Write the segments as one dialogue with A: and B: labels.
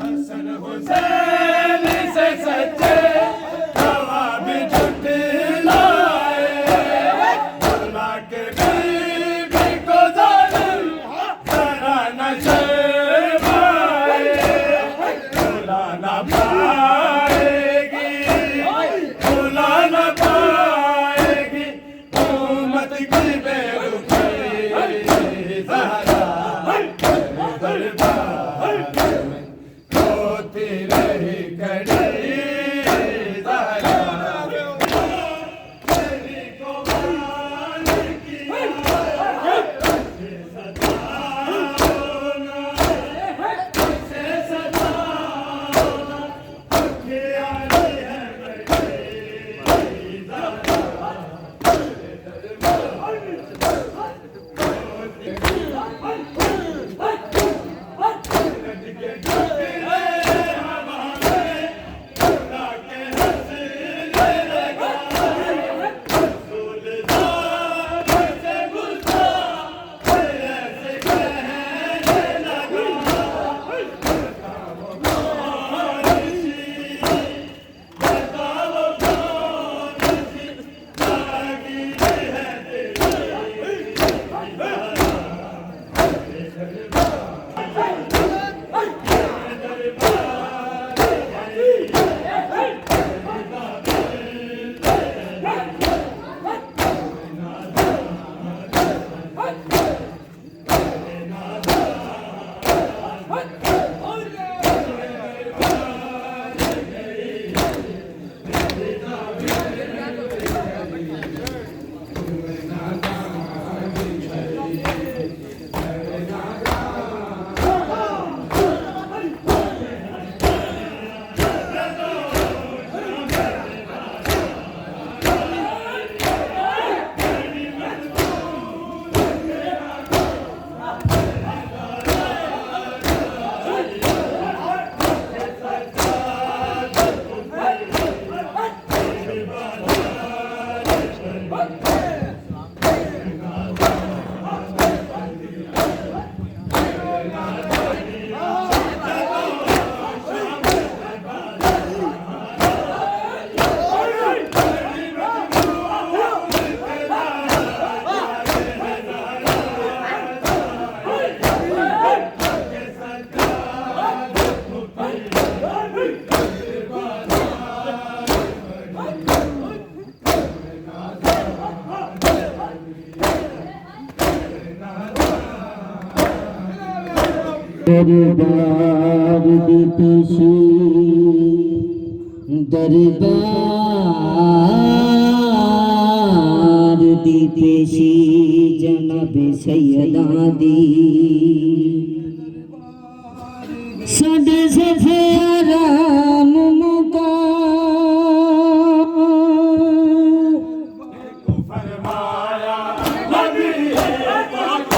A: हसन हुसैन से सच्चे गवाह भी झुठलाए, अल्लाह के बीबी को जालिम जरा न शर्माए, भुला न पाएगी, भुला न पाएगी उम्मत की बेरुखी ज़हरा दरबार में रोती रही कड़ी ज़हरा, तेरी को मालिक की सताना, से सताना, अखियाँ है बड़ी ज़हरा
B: दरबार दी पेशी दरबार दी पेशी जनाब सैयदा दी साडे सफे आराम मुकाम
A: फरमाया नबी पाक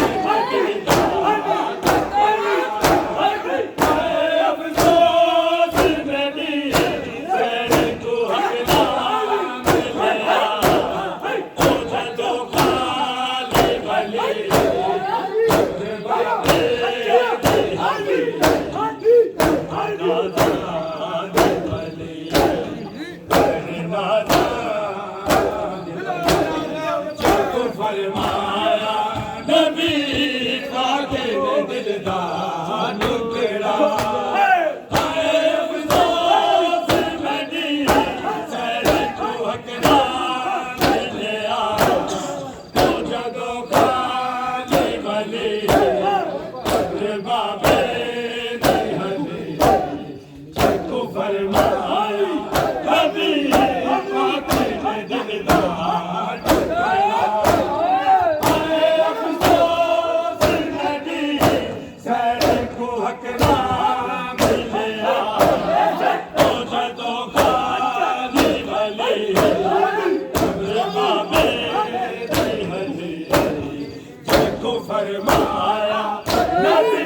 A: अफसोस मेरी सैर को हकला मिला, तुझे तो खाली भली फरमाया नबी पाक ने दिलदार टुकड़ा, हाय अफसोस मेरी सैर को हकला मिला, तुझे तो खाली भली बाबे नहीं हली, को फरमाया नबी पाक ने दिलदार टुकड़ा, हाय अफसोस मेरी सैर को हकला मिला, तुझे तो खाली भली बाबे नहीं हली, को फरमाया नबी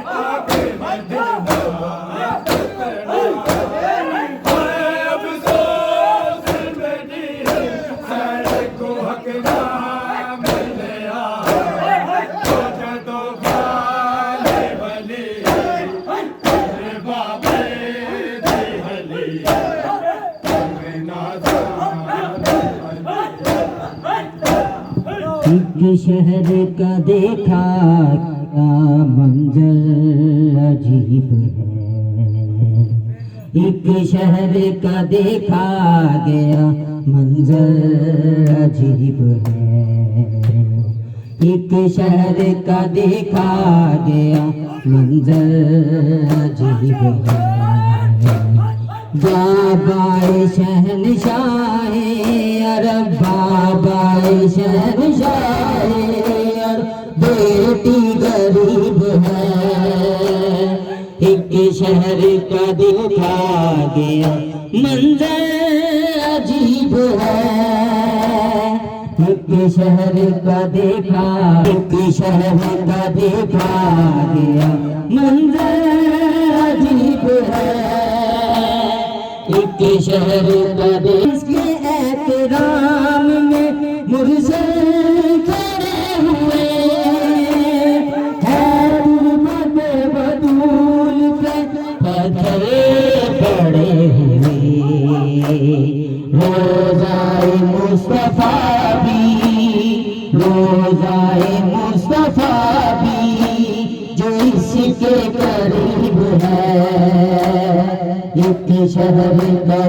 A: पाक ने दिलदार टुकड़ा।
B: देखा क्या मंजर अजीब है, एक शहर का देखा गया मंजर अजीब है, एक शहर का देखा गया मंजर अजीब है। बाबाए शहनशाहे अरब, बाबाए शहनशाहे अरब, बेटी गरीब है, एक शहर का देखा गया मंजर अजीब है, एक शहर का देखा, एक शहर का देखा गया मंजर अजीब है, एक शहर का इसके एहतराम में मुरसल खड़े हुए हैं, तुरबत बदूल पे पत्थर पड़े हुए, रोज़ाए मुस्तफा भी, रोज़ाए मुस्तफा भी जो इसके करीब है, एक शहर का